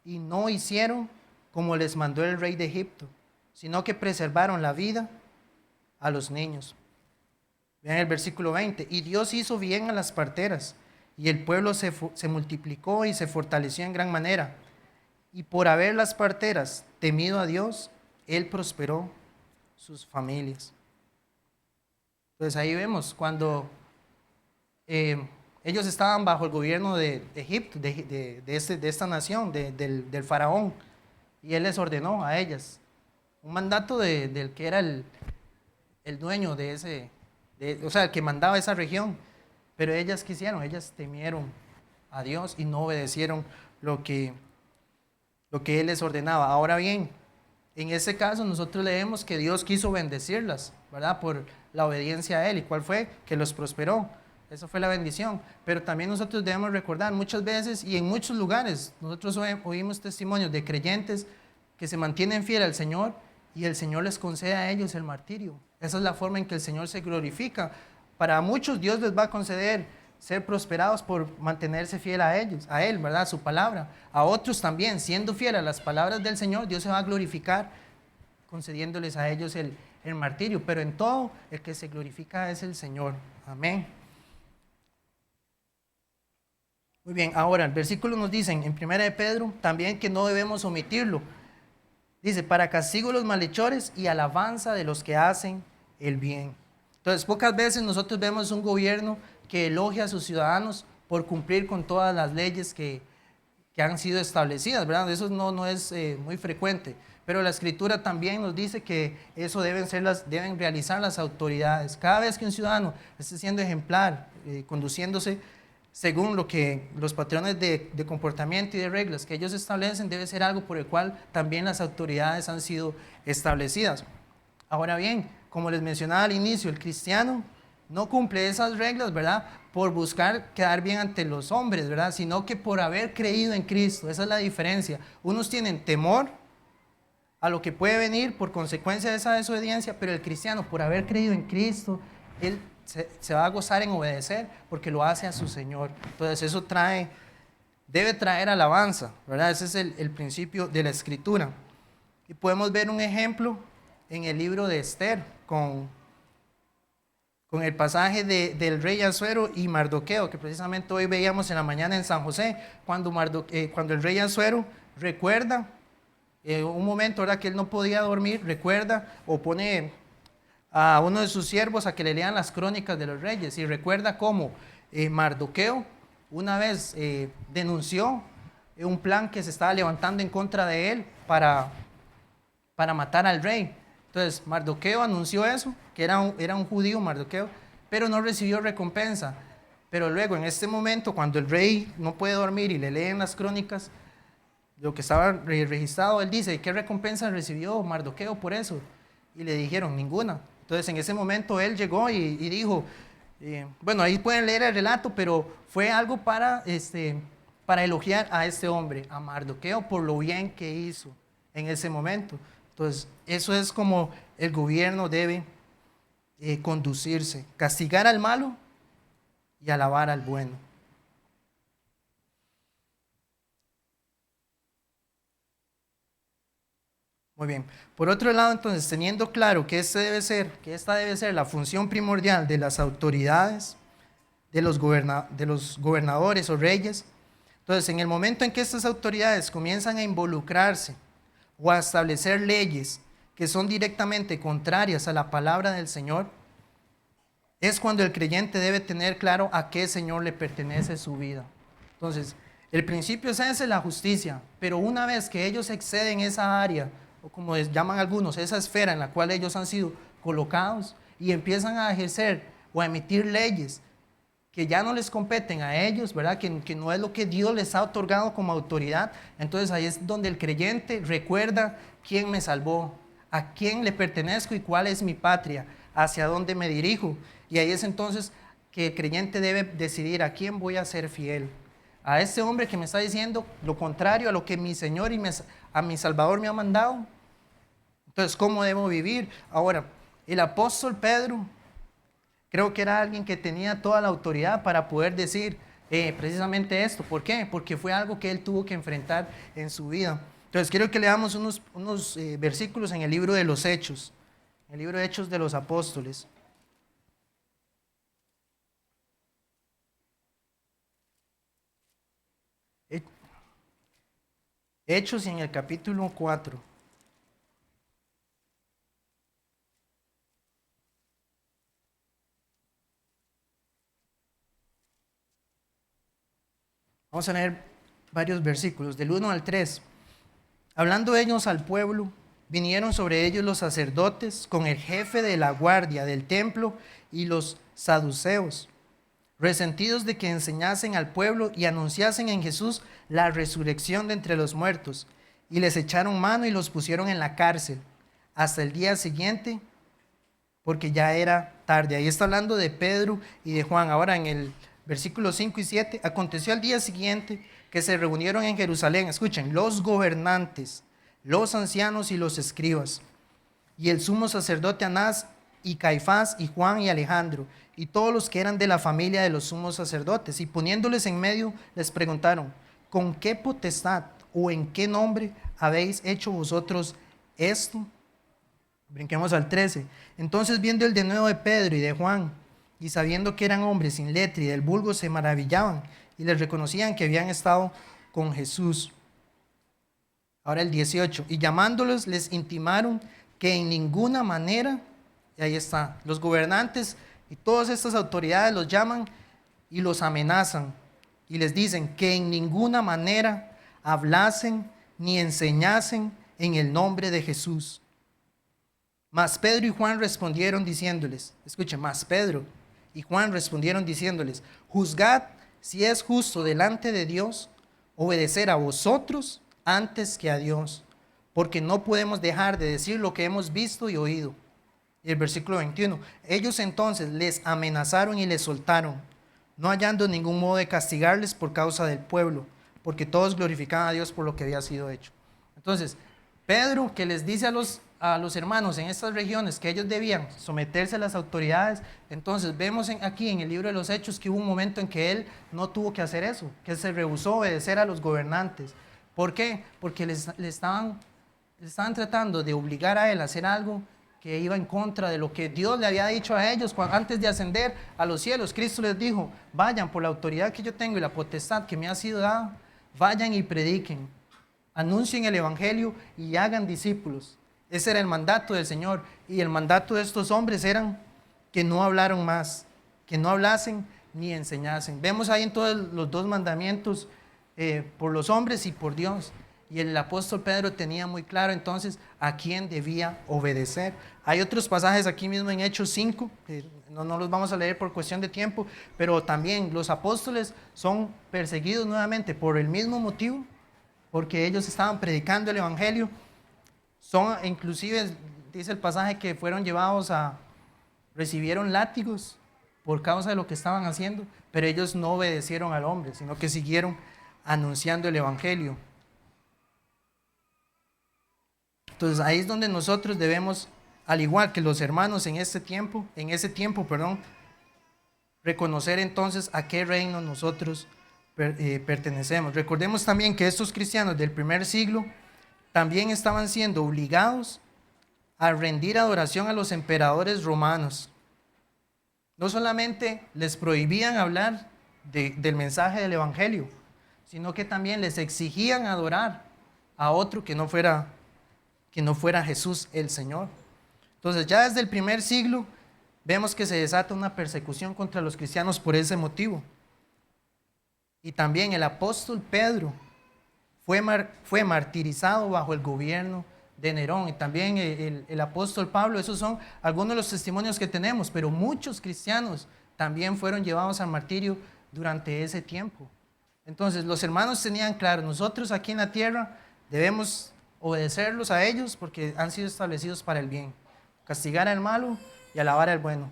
y no hicieron como les mandó el rey de Egipto, sino que preservaron la vida a los niños. Vean el versículo 20, y Dios hizo bien a las parteras, y el pueblo se multiplicó y se fortaleció en gran manera. Y por haber las parteras temido a Dios, Él prosperó sus familias. Entonces ahí vemos cuando ellos estaban bajo el gobierno de Egipto, de esta nación, del faraón, y Él les ordenó a ellas un mandato del que era el dueño o sea, el que mandaba esa región. Pero ellas quisieron, ellas temieron a Dios y no obedecieron lo que Él les ordenaba. Ahora bien, en ese caso nosotros leemos que Dios quiso bendecirlas, ¿verdad? Por la obediencia a Él. ¿Y cuál fue? Que los prosperó. Esa fue la bendición. Pero también nosotros debemos recordar muchas veces y en muchos lugares, nosotros oímos testimonios de creyentes que se mantienen fieles al Señor y el Señor les concede a ellos el martirio. Esa es la forma en que el Señor se glorifica. Para muchos Dios les va a conceder ser prosperados por mantenerse fiel a ellos, a Él, ¿verdad? A su palabra. A otros también, siendo fiel a las palabras del Señor, Dios se va a glorificar concediéndoles a ellos el martirio. Pero en todo, el que se glorifica es el Señor. Amén. Muy bien, ahora el versículo nos dice en 1 de Pedro también que no debemos omitirlo. Dice, para castigo de los malhechores y alabanza de los que hacen el bien. Entonces, pocas veces nosotros vemos un gobierno que elogia a sus ciudadanos por cumplir con todas las leyes que han sido establecidas, ¿verdad? Eso no es muy frecuente. Pero la Escritura también nos dice que eso deben realizar las autoridades. Cada vez que un ciudadano esté siendo ejemplar, conduciéndose según lo que los patrones de comportamiento y de reglas que ellos establecen, debe ser algo por el cual también las autoridades han sido establecidas. Ahora bien, como les mencionaba al inicio, el cristiano no cumple esas reglas, ¿verdad?, por buscar quedar bien ante los hombres, ¿verdad?, sino que por haber creído en Cristo. Esa es la diferencia. Unos tienen temor a lo que puede venir por consecuencia de esa desobediencia, pero el cristiano, por haber creído en Cristo, él se va a gozar en obedecer porque lo hace a su Señor. Entonces eso debe traer alabanza, ¿verdad? Ese es el principio de la Escritura. Y podemos ver un ejemplo en el libro de Esther con el pasaje del rey Asuero y Mardoqueo, que precisamente hoy veíamos en la mañana en San José, cuando el rey Asuero recuerda un momento, ¿verdad?, que él no podía dormir, recuerda o pone a uno de sus siervos a que le lean las crónicas de los reyes, y recuerda cómo Mardoqueo una vez denunció un plan que se estaba levantando en contra de él para matar al rey. Entonces Mardoqueo anunció eso, que era un judío Mardoqueo, pero no recibió recompensa. Pero luego, en este momento, cuando el rey no puede dormir y le leen las crónicas, lo que estaba registrado, él dice: ¿qué recompensa recibió Mardoqueo por eso? Y le dijeron: ninguna. Entonces en ese momento él llegó y dijo, bueno, ahí pueden leer el relato, pero fue algo para elogiar a este hombre, a Mardoqueo, por lo bien que hizo en ese momento. Entonces eso es como el gobierno debe conducirse: castigar al malo y alabar al bueno. Muy bien. Por otro lado, entonces, teniendo claro que esta debe ser la función primordial de las autoridades, de los gobernadores o reyes, entonces, en el momento en que estas autoridades comienzan a involucrarse o a establecer leyes que son directamente contrarias a la palabra del Señor, es cuando el creyente debe tener claro a qué Señor le pertenece su vida. Entonces, el principio es ese, la justicia, pero una vez que ellos exceden esa área, o como llaman algunos, esa esfera en la cual ellos han sido colocados, y empiezan a ejercer o a emitir leyes que ya no les competen a ellos, ¿verdad?, que no es lo que Dios les ha otorgado como autoridad, entonces ahí es donde el creyente recuerda quién me salvó, a quién le pertenezco y cuál es mi patria, hacia dónde me dirijo. Y ahí es entonces que el creyente debe decidir a quién voy a ser fiel: a este hombre que me está diciendo lo contrario a lo que mi Señor y a mi Salvador me ha mandado. Entonces, ¿cómo debo vivir? Ahora, el apóstol Pedro, creo que era alguien que tenía toda la autoridad para poder decir precisamente esto. ¿Por qué? Porque fue algo que él tuvo que enfrentar en su vida. Entonces, quiero que leamos unos versículos en el libro de los Hechos, en el libro de Hechos de los Apóstoles. Hechos, en el capítulo 4. Vamos a leer varios versículos, del 1 al 3. Hablando ellos al pueblo, vinieron sobre ellos los sacerdotes con el jefe de la guardia del templo y los saduceos, resentidos de que enseñasen al pueblo y anunciasen en Jesús la resurrección de entre los muertos, y les echaron mano y los pusieron en la cárcel hasta el día siguiente, porque ya era tarde. Ahí está hablando de Pedro y de Juan. Ahora, en el versículos 5 y 7, aconteció al día siguiente que se reunieron en Jerusalén, escuchen, los gobernantes, los ancianos y los escribas, y el sumo sacerdote Anás y Caifás y Juan y Alejandro, y todos los que eran de la familia de los sumos sacerdotes, y poniéndoles en medio les preguntaron: ¿con qué potestad o en qué nombre habéis hecho vosotros esto? Brinquemos al 13. Entonces, viendo el denuedo de Pedro y de Juan, y sabiendo que eran hombres sin letra y del vulgo, se maravillaban y les reconocían que habían estado con Jesús. Ahora el 18. Y llamándolos les intimaron que en ninguna manera, y ahí está, los gobernantes y todas estas autoridades los llaman y los amenazan y les dicen que en ninguna manera hablasen ni enseñasen en el nombre de Jesús. Mas Pedro y Juan respondieron diciéndoles, escuchen, mas Pedro y Juan respondieron diciéndoles: juzgad si es justo delante de Dios obedecer a vosotros antes que a Dios, porque no podemos dejar de decir lo que hemos visto y oído. Y el versículo 21, ellos entonces les amenazaron y les soltaron, no hallando ningún modo de castigarles por causa del pueblo, porque todos glorificaban a Dios por lo que había sido hecho. Entonces, Pedro, que les dice a los hermanos en estas regiones que ellos debían someterse a las autoridades, entonces vemos aquí en el libro de los Hechos que hubo un momento en que él no tuvo que hacer eso, que se rehusó a obedecer a los gobernantes. ¿Por qué? Porque le estaban tratando de obligar a él a hacer algo que iba en contra de lo que Dios le había dicho a ellos antes de ascender a los cielos. Cristo les dijo, vayan por la autoridad que yo tengo y la potestad que me ha sido dada, vayan y prediquen, anuncien el evangelio y hagan discípulos. Ese era el mandato del Señor, y el mandato de estos hombres eran que no hablaron más, que no hablasen ni enseñasen. Vemos ahí en todos los dos mandamientos, por los hombres y por Dios. Y el apóstol Pedro tenía muy claro entonces a quién debía obedecer. Hay otros pasajes aquí mismo en Hechos 5, que no los vamos a leer por cuestión de tiempo, pero también los apóstoles son perseguidos nuevamente por el mismo motivo, porque ellos estaban predicando el evangelio. Inclusive dice el pasaje que recibieron látigos por causa de lo que estaban haciendo, pero ellos no obedecieron al hombre, sino que siguieron anunciando el evangelio. Entonces ahí es donde nosotros debemos, al igual que los hermanos en ese tiempo, reconocer entonces a qué reino nosotros pertenecemos. Recordemos también que estos cristianos del primer siglo también estaban siendo obligados a rendir adoración a los emperadores romanos. No solamente les prohibían hablar del mensaje del evangelio, sino que también les exigían adorar a otro que no fuera Jesús el Señor. Entonces ya desde el primer siglo vemos que se desata una persecución contra los cristianos por ese motivo. Y también el apóstol Pedro fue martirizado bajo el gobierno de Nerón, y también el apóstol Pablo. Esos son algunos de los testimonios que tenemos, pero muchos cristianos también fueron llevados al martirio durante ese tiempo. Entonces los hermanos tenían claro, nosotros aquí en la tierra debemos obedecerlos a ellos porque han sido establecidos para el bien, castigar al malo y alabar al bueno.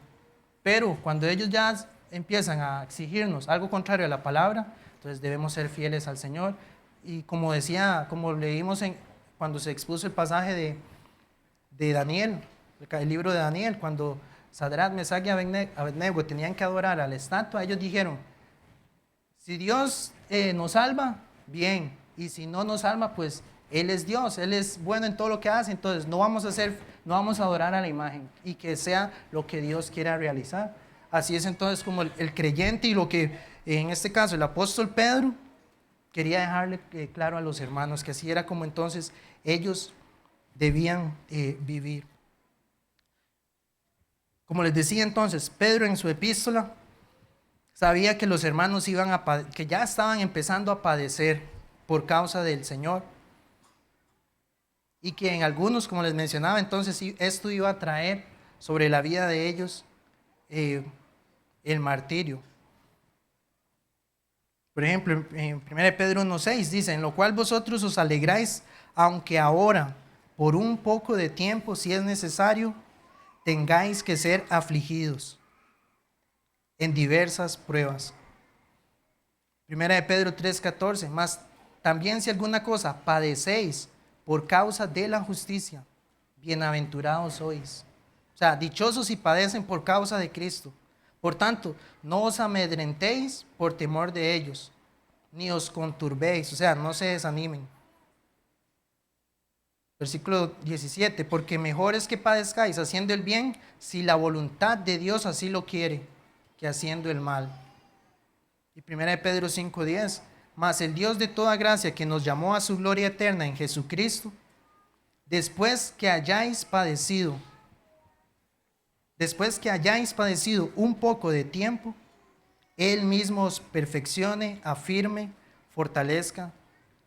Pero cuando ellos ya empiezan a exigirnos algo contrario a la palabra, entonces debemos ser fieles al Señor. Y como leímos cuando se expuso el pasaje de Daniel, el libro de Daniel, cuando Sadrach, Mesach y Abednego tenían que adorar a la estatua, ellos dijeron, si Dios nos salva, bien, y si no nos salva, pues Él es Dios, Él es bueno en todo lo que hace, entonces no vamos a adorar a la imagen, y que sea lo que Dios quiera realizar. Así es entonces como el creyente, y lo que en este caso el apóstol Pedro quería dejarle claro a los hermanos, que así era como entonces ellos debían vivir. Como les decía entonces, Pedro en su epístola sabía que los hermanos que ya estaban empezando a padecer por causa del Señor, y que en algunos, como les mencionaba, entonces esto iba a traer sobre la vida de ellos el martirio. Por ejemplo, en 1 Pedro 1:6 dice, en lo cual vosotros os alegráis, aunque ahora, por un poco de tiempo, si es necesario, tengáis que ser afligidos en diversas pruebas. 1 Pedro 3:14, mas también si alguna cosa padecéis por causa de la justicia, bienaventurados sois. O sea, dichosos si padecen por causa de Cristo. Por tanto, no os amedrentéis por temor de ellos, ni os conturbéis, o sea, no se desanimen. Versículo 17, porque mejor es que padezcáis haciendo el bien, si la voluntad de Dios así lo quiere, que haciendo el mal. Y 1 Pedro 5:10, mas el Dios de toda gracia, que nos llamó a su gloria eterna en Jesucristo, después que hayáis padecido un poco de tiempo, Él mismo os perfeccione, afirme, fortalezca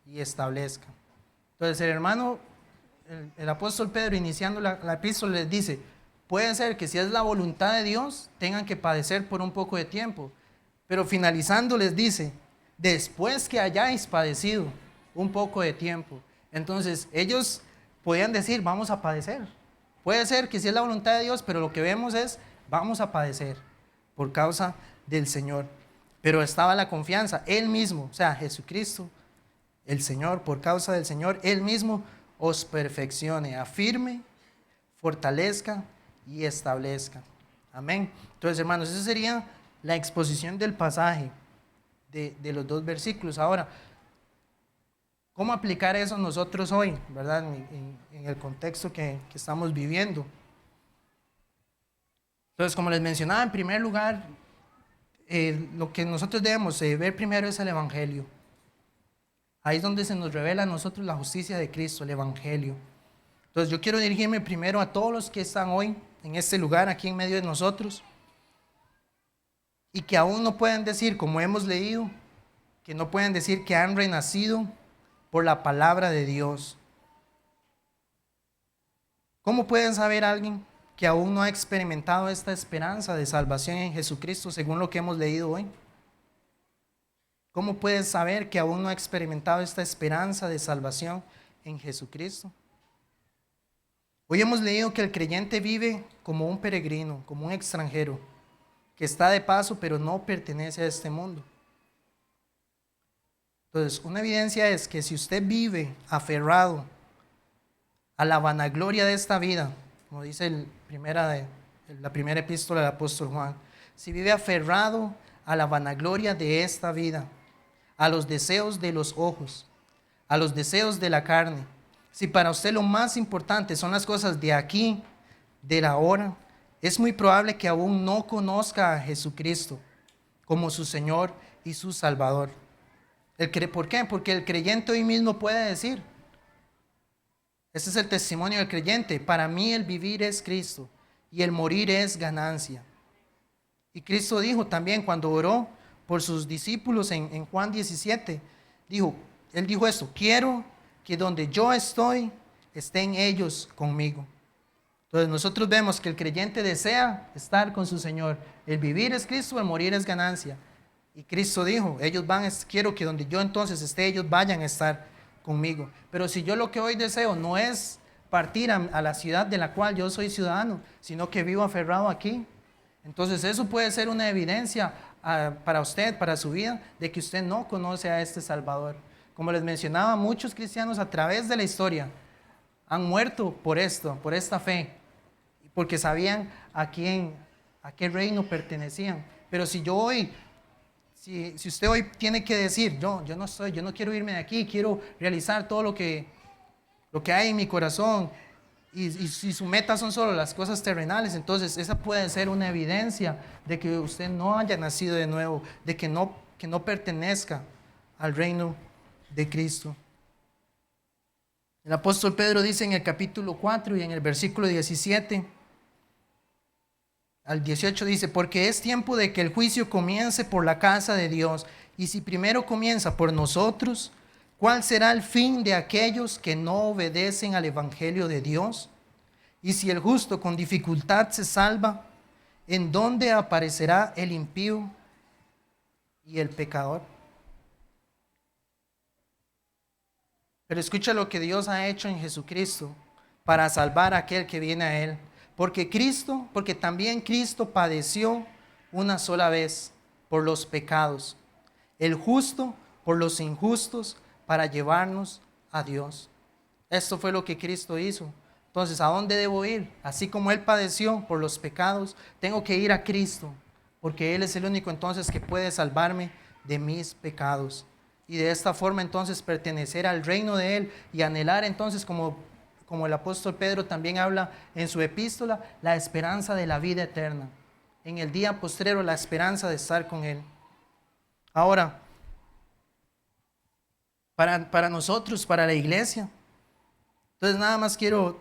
y establezca. Entonces el apóstol Pedro, iniciando la epístola, les dice, puede ser que si es la voluntad de Dios, tengan que padecer por un poco de tiempo, Pero finalizando les dice, después que hayáis padecido un poco de tiempo. Entonces ellos podían decir, vamos a padecer. Puede ser que sí es la voluntad de Dios, pero lo que vemos es, vamos a padecer por causa del Señor. Pero estaba la confianza, Él mismo, o sea, Jesucristo, el Señor, por causa del Señor, Él mismo os perfeccione, afirme, fortalezca y establezca. Amén. Entonces, hermanos, esa sería la exposición del pasaje de los dos versículos. Ahora, ¿cómo aplicar eso nosotros hoy, verdad? En el contexto que estamos viviendo. Entonces, como les mencionaba, en primer lugar, lo que nosotros debemos ver primero es el Evangelio. Ahí es donde se nos revela a nosotros la justicia de Cristo, el Evangelio. Entonces yo quiero dirigirme primero a todos los que están hoy en este lugar, aquí en medio de nosotros, y que aún no pueden decir, como hemos leído, que no pueden decir que han renacido por la palabra de Dios. ¿Cómo pueden saber alguien que aún no ha experimentado esta esperanza de salvación en Jesucristo según lo que hemos leído hoy? ¿Cómo puedes saber que aún no ha experimentado esta esperanza de salvación en Jesucristo? Hoy hemos leído que el creyente vive como un peregrino, como un extranjero, que está de paso pero no pertenece a este mundo. Entonces, una evidencia es que si usted vive aferrado a la vanagloria de esta vida, como dice la primera epístola del apóstol Juan, si vive aferrado a la vanagloria de esta vida, a los deseos de los ojos, a los deseos de la carne, si para usted lo más importante son las cosas de aquí, de la hora, es muy probable que aún no conozca a Jesucristo como su Señor y su Salvador. ¿Por qué? Porque el creyente hoy mismo puede decir, este es el testimonio del creyente, para mí el vivir es Cristo y el morir es ganancia. Y Cristo dijo también cuando oró por sus discípulos en Juan 17, Él dijo esto, quiero que donde yo estoy, estén ellos conmigo. Entonces nosotros vemos que el creyente desea estar con su Señor. El vivir es Cristo, el morir es ganancia. Y Cristo dijo, quiero que donde yo entonces esté, ellos vayan a estar conmigo. Pero si yo lo que hoy deseo no es partir a la ciudad de la cual yo soy ciudadano, sino que vivo aferrado aquí, entonces eso puede ser una evidencia para usted, para su vida, de que usted no conoce a este Salvador. Como les mencionaba, muchos cristianos a través de la historia han muerto por esta fe, porque sabían a qué reino pertenecían. Pero si usted hoy tiene que decir, yo no quiero irme de aquí, quiero realizar todo lo que hay en mi corazón, y su meta son solo las cosas terrenales, entonces esa puede ser una evidencia de que usted no haya nacido de nuevo, de que no pertenezca al reino de Cristo. El apóstol Pedro dice en el capítulo 4 y en el versículo 17 al 18 dice, porque es tiempo de que el juicio comience por la casa de Dios, y si primero comienza por nosotros, ¿cuál será el fin de aquellos que no obedecen al evangelio de Dios? Y si el justo con dificultad se salva, ¿en dónde aparecerá el impío y el pecador? Pero escucha lo que Dios ha hecho en Jesucristo para salvar a aquel que viene a Él. Porque también Cristo padeció una sola vez por los pecados, el justo por los injustos, para llevarnos a Dios. Esto fue lo que Cristo hizo. Entonces, ¿a dónde debo ir? Así como Él padeció por los pecados, tengo que ir a Cristo, porque Él es el único entonces que puede salvarme de mis pecados. Y de esta forma entonces pertenecer al reino de Él y anhelar entonces, como el apóstol Pedro también habla en su epístola, la esperanza de la vida eterna. En el día postrero, la esperanza de estar con Él. Ahora, para nosotros, para la iglesia, entonces nada más quiero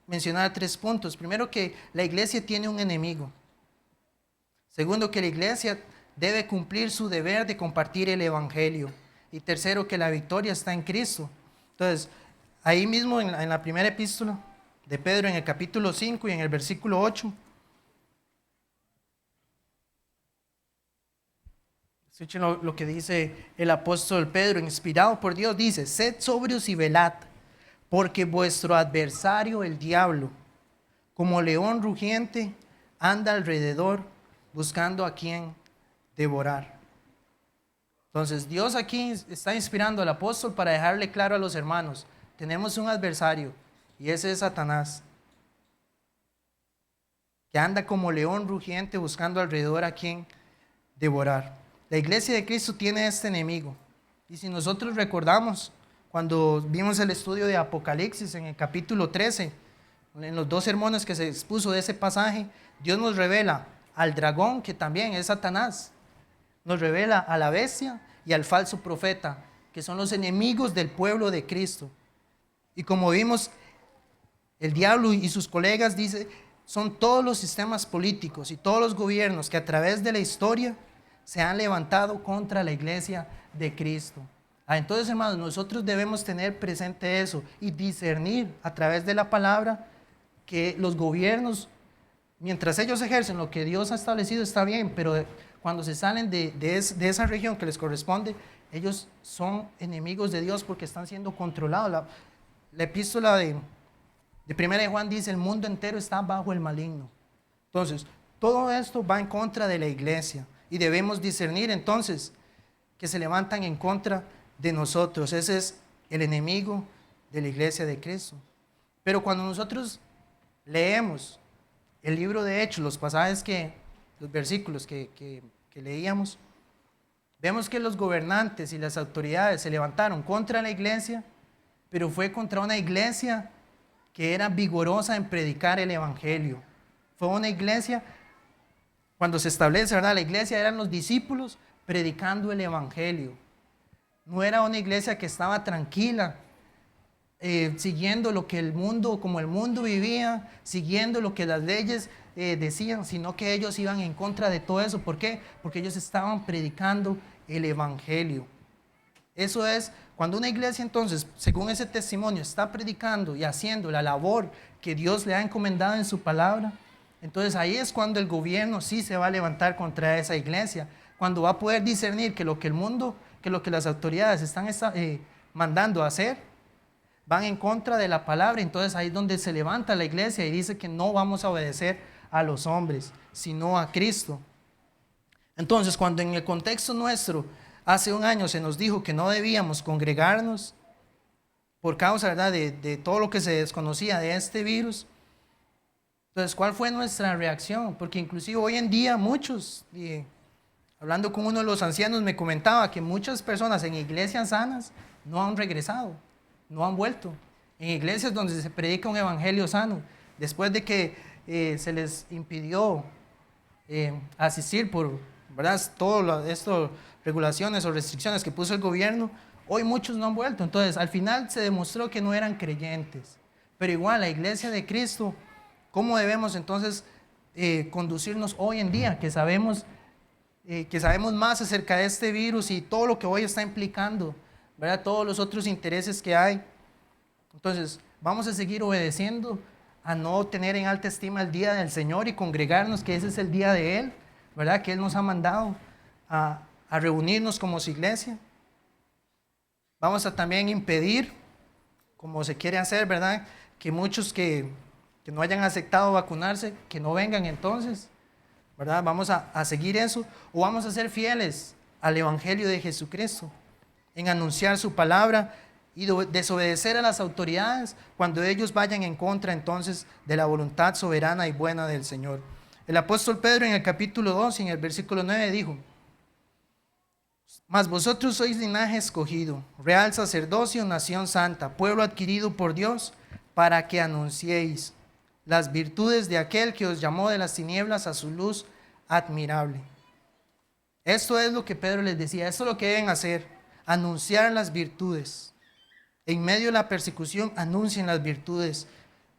mencionar 3 puntos. Primero, que la iglesia tiene un enemigo. Segundo, que la iglesia debe cumplir su deber de compartir el evangelio. Y tercero, que la victoria está en Cristo. Entonces, ahí mismo en la primera epístola de Pedro, en el capítulo 5 y en el versículo 8, Escuchen lo que dice el apóstol Pedro, inspirado por Dios, dice: sed sobrios y velad, porque vuestro adversario, el diablo, como león rugiente, anda alrededor buscando a quien devorar. Entonces Dios aquí está inspirando al apóstol para dejarle claro a los hermanos: tenemos un adversario, y ese es Satanás, que anda como león rugiente buscando alrededor a quien devorar. La iglesia de Cristo tiene este enemigo. Y si nosotros recordamos, cuando vimos el estudio de Apocalipsis en el capítulo 13, en los 2 sermones que se expuso de ese pasaje, Dios nos revela al dragón, que también es Satanás. Nos revela a la bestia y al falso profeta, que son los enemigos del pueblo de Cristo. Y como vimos, el diablo y sus colegas, dice, son todos los sistemas políticos y todos los gobiernos que a través de la historia se han levantado contra la iglesia de Cristo. Entonces, hermanos, nosotros debemos tener presente eso y discernir a través de la palabra que los gobiernos, mientras ellos ejercen lo que Dios ha establecido, está bien, pero cuando se salen de esa región que les corresponde, ellos son enemigos de Dios porque están siendo controlados. La epístola de 1 de Juan dice: el mundo entero está bajo el maligno. Entonces, todo esto va en contra de la iglesia y debemos discernir entonces que se levantan en contra de nosotros. Ese es el enemigo de la iglesia de Cristo. Pero cuando nosotros leemos el libro de Hechos, los pasajes los versículos que leíamos, vemos que los gobernantes y las autoridades se levantaron contra la iglesia, pero fue contra una iglesia que era vigorosa en predicar el evangelio. Fue una iglesia, cuando se establece, ¿verdad?, la iglesia eran los discípulos predicando el evangelio. No era una iglesia que estaba tranquila, siguiendo lo que el mundo, como el mundo vivía, siguiendo lo que las leyes decían, sino que ellos iban en contra de todo eso. ¿Por qué? Porque ellos estaban predicando el evangelio. Eso es, cuando una iglesia entonces, según ese testimonio, está predicando y haciendo la labor que Dios le ha encomendado en su palabra, entonces ahí es cuando el gobierno sí se va a levantar contra esa iglesia, cuando va a poder discernir que lo que el mundo, que lo que las autoridades están mandando a hacer, van en contra de la palabra. Entonces ahí es donde se levanta la iglesia y dice que no vamos a obedecer a los hombres, sino a Cristo. Entonces, cuando en el contexto nuestro, hace un año se nos dijo que no debíamos congregarnos por causa, ¿verdad?, de todo lo que se desconocía de este virus, entonces, ¿cuál fue nuestra reacción? Porque inclusive hoy en día muchos, hablando con uno de los ancianos, me comentaba que muchas personas en iglesias sanas no han regresado, no han vuelto. En iglesias donde se predica un evangelio sano, después de que se les impidió asistir por, ¿verdad?, todas estas regulaciones o restricciones que puso el gobierno, hoy muchos no han vuelto. Entonces, al final se demostró que no eran creyentes. Pero igual, la iglesia de Cristo, ¿cómo debemos entonces conducirnos hoy en día? Que sabemos más acerca de este virus y todo lo que hoy está implicando, ¿verdad?, todos los otros intereses que hay. Entonces, vamos a seguir obedeciendo a no tener en alta estima el día del Señor y congregarnos, que ese es el día de Él, ¿verdad?, que Él nos ha mandado a reunirnos como su iglesia. Vamos a también impedir, como se quiere hacer, ¿verdad?, que muchos que no hayan aceptado vacunarse, que no vengan entonces, ¿verdad? Vamos a seguir eso, o vamos a ser fieles al evangelio de Jesucristo, en anunciar su palabra y desobedecer a las autoridades cuando ellos vayan en contra entonces de la voluntad soberana y buena del Señor. El apóstol Pedro en el capítulo 2, en el versículo 9 dijo: mas vosotros sois linaje escogido, real sacerdocio, nación santa, pueblo adquirido por Dios, para que anunciéis las virtudes de aquel que os llamó de las tinieblas a su luz admirable. Esto es lo que Pedro les decía, esto es lo que deben hacer, anunciar las virtudes. En medio de la persecución, anuncien las virtudes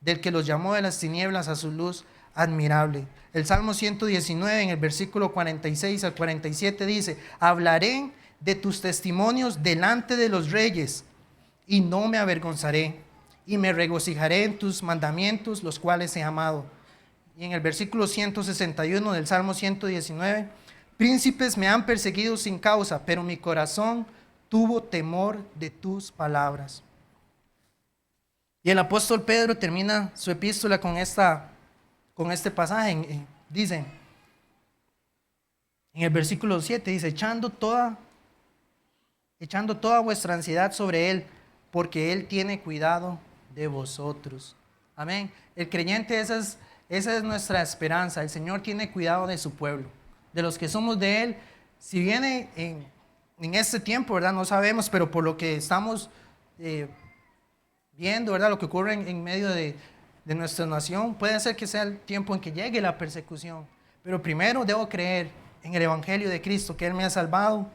del que los llamó de las tinieblas a su luz admirable. El Salmo 119, en el versículo 46 al 47 dice: hablaré de tus testimonios delante de los reyes y no me avergonzaré, y me regocijaré en tus mandamientos, los cuales he amado. Y en el versículo 161 del Salmo 119, Príncipes me han perseguido sin causa, pero mi corazón tuvo temor de tus palabras. Y el apóstol Pedro termina su epístola con este pasaje. Dice, en el versículo 7, dice, echando toda vuestra ansiedad sobre Él, porque Él tiene cuidado de vosotros. Amén. El creyente, esa es nuestra esperanza. El Señor tiene cuidado de su pueblo, de los que somos de Él. Si viene en este tiempo, ¿verdad? No sabemos, pero por lo que estamos viendo, ¿verdad? Lo que ocurre en medio de nuestra nación, puede ser que sea el tiempo en que llegue la persecución. Pero primero debo creer en el Evangelio de Cristo, que Él me ha salvado.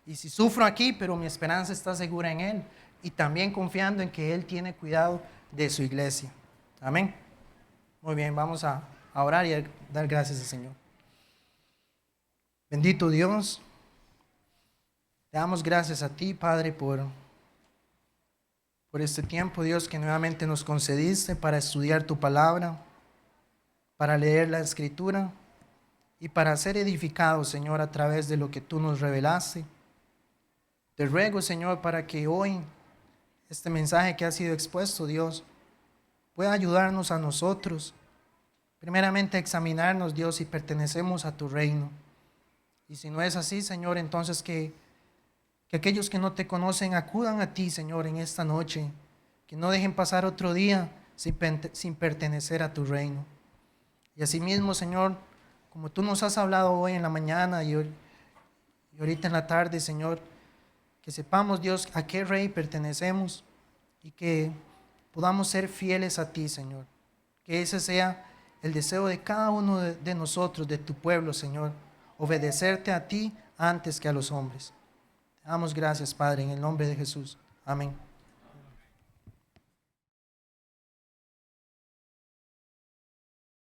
Y si sufro aquí, pero mi esperanza está segura en Él. Y también confiando en que Él tiene cuidado de su iglesia. Amén. Muy bien, vamos a orar y a dar gracias al Señor. Bendito Dios, te damos gracias a ti, Padre, por este tiempo, Dios, que nuevamente nos concediste para estudiar tu palabra, para leer la Escritura y para ser edificados, Señor, a través de lo que tú nos revelaste. Te ruego, Señor, para que hoy este mensaje que ha sido expuesto, Dios, pueda ayudarnos a nosotros, primeramente a examinarnos, Dios, si pertenecemos a tu reino. Y si no es así, Señor, entonces que aquellos que no te conocen acudan a ti, Señor, en esta noche, que no dejen pasar otro día sin pertenecer a tu reino. Y asimismo, Señor, como tú nos has hablado hoy en la mañana y ahorita en la tarde, Señor, que sepamos, Dios, a qué rey pertenecemos y que podamos ser fieles a ti, Señor. Que ese sea el deseo de cada uno de nosotros, de tu pueblo, Señor, obedecerte a ti antes que a los hombres. Te damos gracias, Padre, en el nombre de Jesús. Amén.